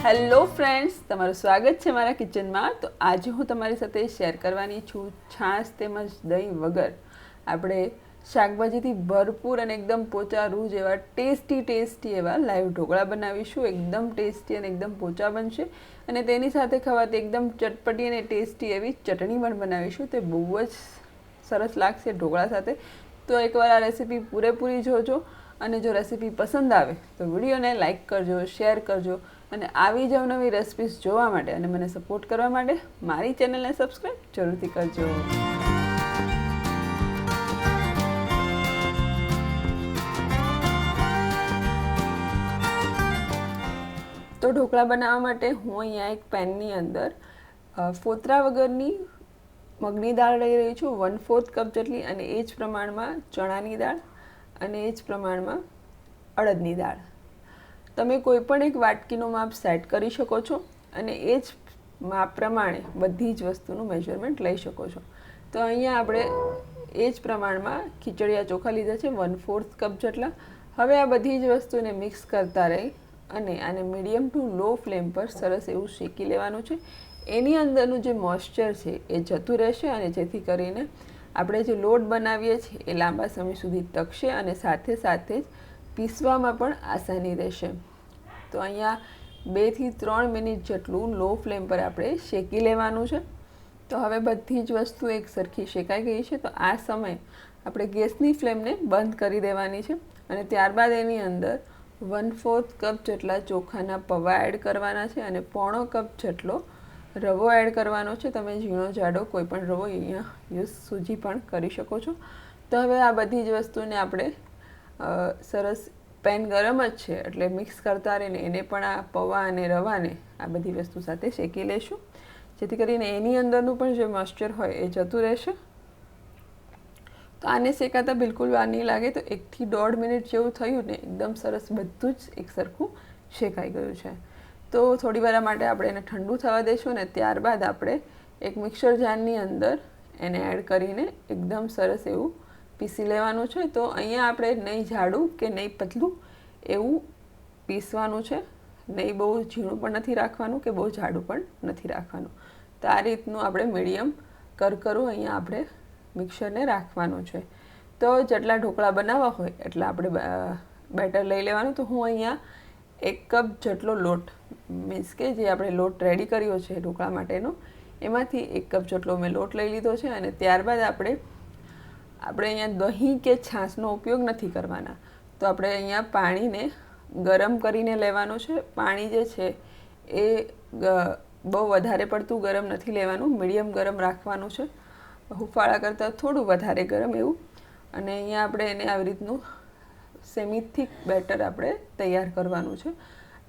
Hello friends, તમારું સ્વાગત છે મારા કિચનમાં। તો આજે હું તમારી સાથે શેર કરવાની છું છાશ તેમજ દહીં વગર આપણે શાકભાજીથી ભરપૂર અને એકદમ પોચા રૂ જેવા ટેસ્ટી એવા લાઈવ ઢોકળા બનાવીશું। એકદમ ટેસ્ટી અને એકદમ પોચા બનશે અને તેની સાથે ખવાતી એકદમ ચટપટી અને ટેસ્ટી એવી ચટણી પણ બનાવીશું। તે બહુ જ સરસ લાગશે ઢોકળા સાથે। તો એકવાર આ રેસીપી પૂરેપૂરી જોજો અને જો રેસીપી પસંદ આવે તો વિડીયોને લાઇક કરજો, શેર કરજો અને આવી જ નવી રેસિપીઝ જોવા માટે અને મને સપોર્ટ કરવા માટે મારી ચેનલને સબસ્ક્રાઈબ જરૂરથી કરજો। તો ઢોકળા બનાવવા માટે હું અહીંયા એક પેનની અંદર ફોતરા વગરની મગની દાળ લઈ રહી છું, 1/4 કપ જેટલી, અને એ જ પ્રમાણમાં ચણાની દાળ અને એ જ પ્રમાણમાં અડદની દાળ। તમે કોઈ પણ એક વાટકીનું માપ સેટ કરી શકો છો અને એ જ માપ પ્રમાણે બધી જ વસ્તુનું મેઝરમેન્ટ લઈ શકો છો। તો અહીંયા આપણે એ જ પ્રમાણમાં ખીચડિયા ચોખા લીધા છે, 1/4 કપ જેટલા। હવે આ બધી જ વસ્તુને મિક્સ કરતા રહી અને આને મીડિયમ ટુ લો ફ્લેમ પર સરસ એવું શેકી લેવાનું છે। એની અંદરનું જે મોઇસ્ચર છે એ જતું રહેશે અને જેથી કરીને આપણે જે લોટ બનાવીએ છીએ એ લાંબા સમય સુધી ટકશે અને સાથે સાથે જ પીસવામાં પણ આસાની રહેશે। તો અહીંયા 2 થી 3 મિનિટ જેટલું લો ફ્લેમ પર આપણે શેકી લેવાનું છે। તો હવે બધી જ વસ્તુ એક સરખી શેકાઈ ગઈ છે। તો આ સમયે આપણે ગેસની ફ્લેમને બંધ કરી દેવાની છે અને ત્યારબાદ એની અંદર 1/4 કપ જેટલા ચોખાના પૌવા એડ કરવાના છે અને 1/4 કપ જેટલો રવો એડ કરવાનો છે। તમે ઝીણો જાડો કોઈ પણ રવો અહીંયા યુઝ સૂજી પણ કરી શકો છો। તો હવે આ બધી જ વસ્તુને આપણે સરસ પેન ગરમ જ છે એટલે મિક્સ કરતા રહીને એને પણ આ પૌવા અને રવાને આ બધી વસ્તુ સાથે શેકી લેશું જેથી કરીને એની અંદરનું પણ જે મોઇસ્ચર હોય એ જતું રહેશે। તો આને શેકાતા બિલકુલ વાર નહીં લાગે। તો 1 થી 1.5 મિનિટ જેવું થયું ને એકદમ સરસ બધું જ એક સરખું શેકાઈ ગયું છે। તો થોડી વાર માટે આપણે એને ઠંડુ થવા દઈશું ને ત્યારબાદ આપણે એક મિક્સર જારની અંદર એને એડ કરીને એકદમ સરસ એવું પીસી લેવાનું છે। તો અહીંયા આપણે નહીં જાડું કે નહીં પતલું એવું પીસવાનું છે, નહીં બહુ ઝીણું પણ નથી રાખવાનું કે બહુ જાડું પણ નથી રાખવાનું। તો આ રીતનું આપણે મીડિયમ કરકરું અહીંયા આપણે મિક્સરને રાખવાનું છે। તો જેટલા ઢોકળા બનાવવા હોય એટલા આપણે બેટર લઈ લેવાનું। તો હું અહીંયા 1 કપ જેટલો લોટ મીન્સ કે જે આપણે લોટ રેડી કર્યો છે ઢોકળા માટેનો એમાંથી 1 કપ જેટલો મેં લોટ લઈ લીધો છે અને ત્યારબાદ આપણે અહીંયા દહીં કે છાશનો ઉપયોગ નથી કરવાના। તો આપણે અહીંયા પાણીને ગરમ કરીને લેવાનું છે। પાણી જે છે એ બહુ વધારે પડતું ગરમ નથી લેવાનું, મીડિયમ ગરમ રાખવાનું છે, હુંફાળા કરતાં થોડું વધારે ગરમ એવું। અને અહીંયા આપણે એને આવી રીતનું સેમી થીક બેટર આપણે તૈયાર કરવાનું છે।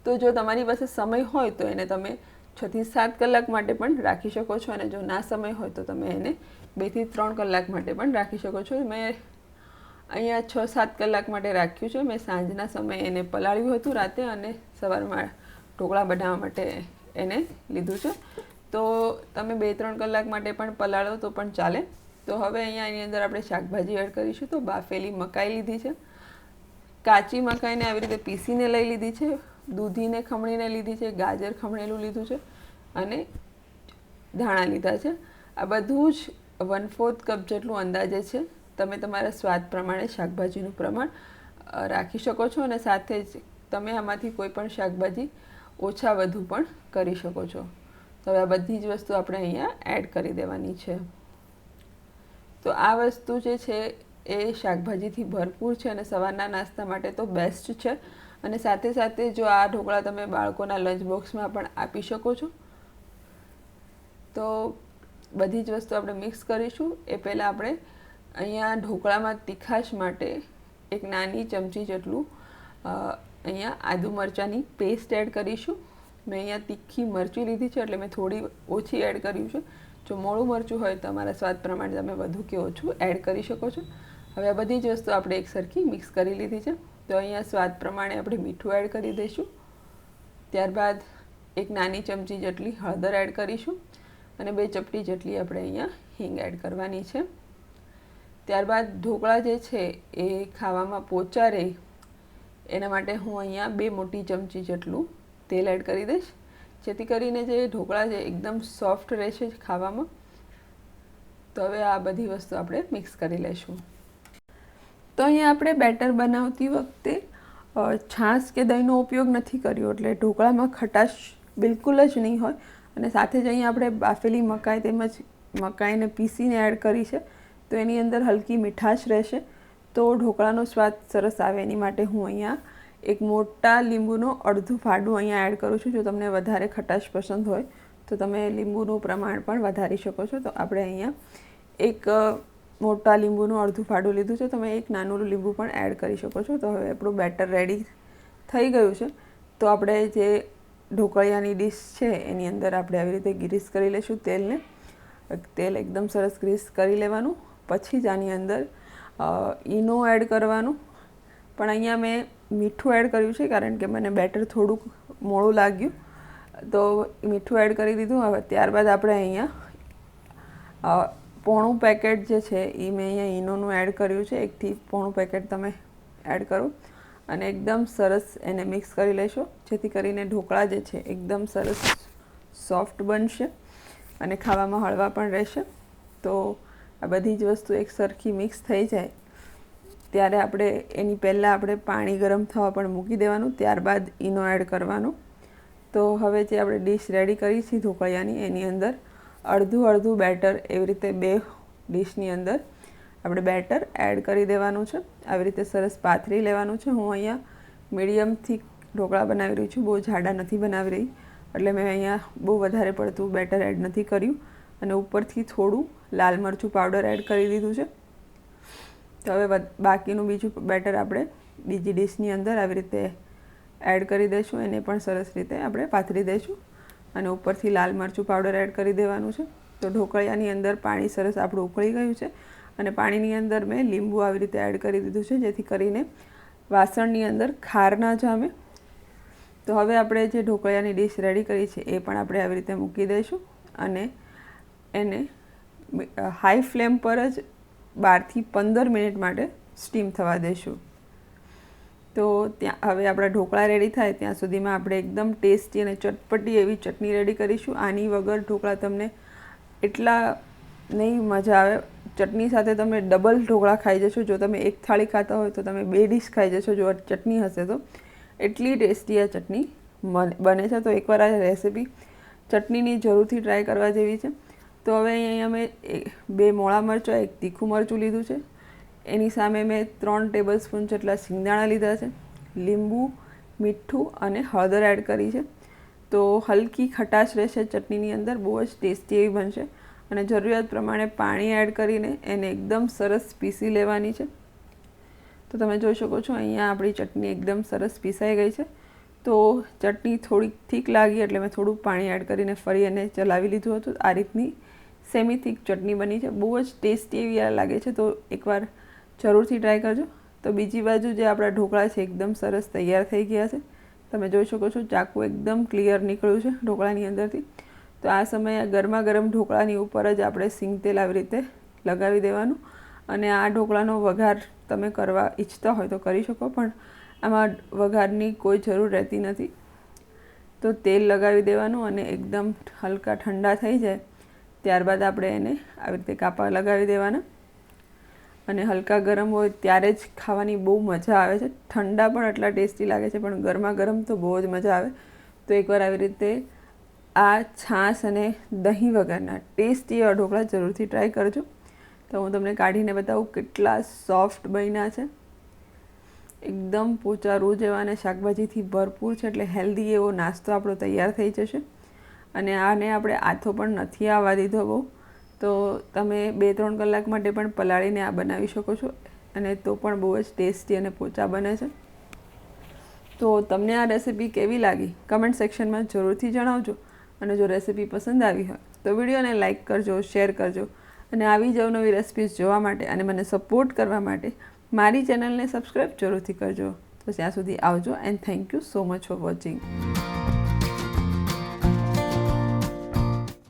તો જો તમારી પાસે સમય હોય તો એને તમે 6 થી 7 કલાક માટે પણ રાખી શકો છો અને જો ના સમય હોય તો તમે એને 2 થી 3 કલાક માટે પણ રાખી શકો છો। મેં અહીંયા 6-7 કલાક માટે રાખ્યું છે। મેં સાંજના સમયે એને પલાળ્યું હતું રાતે અને સવારમાં ઢોકળા બનાવવા માટે એને લીધું છે। તો તમે 2-3 કલાક માટે પણ પલાળો તો પણ ચાલે। તો હવે અહીંયા એની અંદર આપણે શાકભાજી એડ કરીશું। તો બાફેલી મકાઈ લીધી છે, કાચી મકાઈને આવી રીતે પીસીને લઈ લીધી છે, દૂધીને ખમણીને લીધી છે, ગાજર ખમણેલું લીધું છે અને ધાણા લીધા છે। આ બધું જ 1/4 કપ જેટલું અંદાજે છે। તમે તમારા સ્વાદ પ્રમાણે શાકભાજીનું પ્રમાણ રાખી શકો છો અને સાથે જ તમે આમાંથી કોઈ પણ શાકભાજી ઓછા વધુ પણ કરી શકો છો। તો હવે આ બધી જ વસ્તુ આપણે અહીંયા એડ કરી દેવાની છે। તો આ વસ્તુ જે છે એ શાકભાજીથી ભરપૂર છે અને સવારના નાસ્તા માટે તો બેસ્ટ છે અને સાથે સાથે જો આ ઢોકળા તમે બાળકોના લંચ બોક્સમાં પણ આપી શકો છો। તો બધી જ વસ્તુ આપણે મિક્સ કરીશું। એ પહેલાં આપણે અહીંયા ઢોકળામાં તીખાશ માટે એક નાની ચમચી જેટલું અહીંયા આદુ મરચાંની પેસ્ટ એડ કરીશું। મેં અહીંયા તીખી મરચી લીધી છે એટલે મેં થોડી ઓછી એડ કર્યું છે। જો મોળું મરચું હોય તો તમારા સ્વાદ પ્રમાણે તમે વધુ કે ઓછું એડ કરી શકો છો। હવે આ બધી જ વસ્તુ આપણે એક સરખી મિક્સ કરી લીધી છે। તો અહીંયા સ્વાદ પ્રમાણે આપણે મીઠું એડ કરી દઈશું। ત્યારબાદ એક નાની ચમચી જેટલી હળદર એડ કરીશું અને 2 ચપટી જેટલી આપણે અહીંયા હિંગ એડ કરવાની છે। ત્યારબાદ ઢોકળા જે છે એ ખાવામાં પોચા રહે એના માટે હું અહીંયા 2 મોટી ચમચી જેટલું તેલ એડ કરી દઈશ જેથી કરીને જે ઢોકળા છે એકદમ સોફ્ટ રહેશે ખાવામાં. તો હવે આ બધી વસ્તુ આપણે મિક્સ કરી લઈશું. તો અહીંયા આપણે બેટર બનાવતી વખતે છાશ કે દહીંનો ઉપયોગ નથી કર્યો, એટલે ઢોકળામાં ખટાશ બિલકુલ જ નહીં હોય. અને સાથે જ અહીંયા આપણે બાફેલી મકાઈ તેમજ મકાઈને પીસીને એડ કરી છે, તો એની અંદર હલકી મીઠાશ રહેશે, તો ઢોકળાનો સ્વાદ સરસ આવે. એની માટે હું અહીંયા એક મોટા લીંબુનો અડધું ફાડું અહીંયા એડ કરું છું. જો તમને વધારે ખટાશ પસંદ હોય તો તમે લીંબુનું પ્રમાણ પણ વધારી શકો છો. તો આપણે અહીંયા એક મોટા લીંબુનું અડધું ફાડું લીધું છે, તમે એક નાનું લીંબુ પણ એડ કરી શકો છો. તો હવે આપણું બેટર રેડી થઈ ગયું છે. તો આપણે જે ઢોકળિયાની ડીશ છે એની અંદર આપણે આવી રીતે ગ્રીસ કરી લઈશું તેલને. તેલ એકદમ સરસ ગ્રીસ કરી લેવાનું. પછી જ આની અંદર ઈનો એડ કરવાનું. પણ અહીંયા મેં મીઠું એડ કર્યું છે કારણ કે મને બેટર થોડુંક મોડું લાગ્યું, તો મીઠું એડ કરી દીધું. હવે ત્યારબાદ આપણે અહીંયા પોણું પેકેટ જે છે એ મેં અહીંયા ઈનોનું એડ કર્યું છે. 1 થી પોણું પેકેટ તમે એડ કરો અને એકદમ સરસ એને મિક્સ કરી લેશો, જેથી કરીને ઢોકળા જે છે એકદમ સરસ સોફ્ટ બનશે અને ખાવામાં હળવા પણ રહેશે. તો આ બધી જ વસ્તુ એક સરખી મિક્સ થઈ જાય ત્યારે આપણે એની પહેલાં આપણે પાણી ગરમ થવા પણ મૂકી દેવાનું, ત્યારબાદ ઈનો એડ કરવાનું. તો હવે જે આપણે ડીશ રેડી કરી છે ઢોકળિયાની, એની અંદર અડધું બેટર એવી રીતે 2 ડીશની અંદર આપણે બેટર એડ કરી દેવાનું છે. આવી રીતે સરસ પાથરી લેવાનું છે. હું અહીંયા મીડિયમથી ઢોકળા બનાવી રહી છું, બહુ જાડા નથી બનાવી રહી, એટલે મેં અહીંયા બહુ વધારે પડતું બેટર એડ નથી કર્યું. અને ઉપરથી થોડું લાલ મરચું પાવડર એડ કરી દીધું છે. તો હવે બાકીનું બીજું બેટર આપણે બીજી ડીશની અંદર આવી રીતે એડ કરી દઈશું. એને પણ સરસ રીતે આપણે પાથરી દઈશું અને ઉપરથી લાલ મરચું પાવડર એડ કરી દેવાનું છે. તો ઢોકળિયાની અંદર પાણી સરસ આપણું ઉકળી ગયું છે અને પાણીની અંદર મેં લીંબુ આવી રીતે એડ કરી દીધું છે, જેથી કરીને વાસણની અંદર ખાર ના જામે. તો હવે આપણે જે ઢોકળિયાની ડીશ રેડી કરી છે એ પણ આપણે આવી રીતે મૂકી દઈશું અને એને હાઈ ફ્લેમ પર જ 12 થી 15 મિનિટ માટે સ્ટીમ થવા દઈશું. તો ત્યાં હવે આપણા ઢોકળા રેડી થાય ત્યાં સુધીમાં આપણે એકદમ ટેસ્ટી અને ચટપટી એવી ચટણી રેડી કરીશું. આની વગર ઢોકળા તમને એટલા નહીં મજા આવે. ચટણી સાથે તમે ડબલ ઢોકળા ખાઈ જશો. જો તમે એક થાળી ખાતા હોય તો તમે 2 ડીશ ખાઈ જશો. જો ચટણી હશે તો એટલી ટેસ્ટી આ ચટણી બને છે. તો એકવાર આ રેસીપી ચટણીની જરૂરથી ટ્રાય કરવા જેવી છે. તો હવે અહીંયા મેં 2 મોળા મરચાં, 1 તીખું મરચું લીધું છે. એની સામે મેં 3 ટેબલ સ્પૂન જેટલા સિંગદાણા લીધા છે. લીંબુ, મીઠું અને હળદર એડ કરી છે. તો હલકી ખટાશ રહેશે ચટણીની અંદર, બહુ જ ટેસ્ટી એવી બનશે. અને જરૂરિયાત પ્રમાણે પાણી એડ કરીને એને એકદમ સરસ પીસી લેવાની છે. તો તમે જોઈ શકો છો અહીંયા આપણી ચટણી એકદમ સરસ પીસાઈ ગઈ છે. તો ચટણી થોડીક થીક લાગી એટલે મેં થોડું પાણી એડ કરીને ફરી એને ચલાવી લીધું હતું. આ રીતની સેમી થીક ચટણી બની છે, બહુ જ ટેસ્ટી એવી લાગે છે. તો એકવાર જરૂરથી ટ્રાય કરજો. તો બીજી બાજુ જે આપણા ઢોકળા છે એકદમ સરસ તૈયાર થઈ ગયા છે. તમે જોઈ શકો છો ચાકુ એકદમ ક્લિયર નીકળ્યું છે ઢોકળાની અંદરથી. તો આ સમયે ગરમા ગરમ ઢોકળાની ઉપર જ આપણે સિંગ તેલ આવી રીતે લગાવી દેવાનું. અને આ ઢોકળાનો વઘાર તમે કરવા ઈચ્છતા હોય તો કરી શકો, પણ આમાં વઘારની કોઈ જરૂર રહેતી નથી. તો તેલ લગાવી દેવાનું અને એકદમ હલકા ઠંડા થઈ જાય ત્યારબાદ આપણે એને આવી રીતે કાપા લગાવી દેવાના. અને હલકા ગરમ હોય ત્યારે જ ખાવાની બહુ મજા આવે છે. ઠંડા પણ એટલા ટેસ્ટી લાગે છે, પણ ગરમા ગરમ તો બહુ જ મજા આવે. તો એકવાર આવી રીતે આ છાશ અને દહીં વગરના ટેસ્ટી એવા ઢોકળા જરૂરથી ટ્રાય કરજો. તો હું તમને કાઢીને બતાવું કેટલા સોફ્ટ બન્યા છે. એકદમ પોચા રૂ જેવા અને શાકભાજીથી ભરપૂર છે, એટલે હેલ્ધી એવો નાસ્તો આપણો તૈયાર થઈ જશે. અને આને આપણે આથો પણ નથી આવવા દીધો બહુ. તો તમે 2-3 કલાક માટે પણ પલાળીને આ બનાવી શકો છો અને તો પણ બહુ જ ટેસ્ટી અને પોચા બને છે. તો તમને આ રેસીપી કેવી લાગી કમેન્ટ સેક્શનમાં જરૂરથી જણાવજો. અને જો રેસીપી પસંદ આવી હોય તો વિડીયોને લાઇક કરજો, શેર કરજો. અને આવી જ અવનવી રેસિપીઝ જોવા માટે અને મને સપોર્ટ કરવા માટે મારી ચેનલને સબસ્ક્રાઈબ જરૂરથી કરજો. તો ત્યાં સુધી આવજો and thank you so much for watching.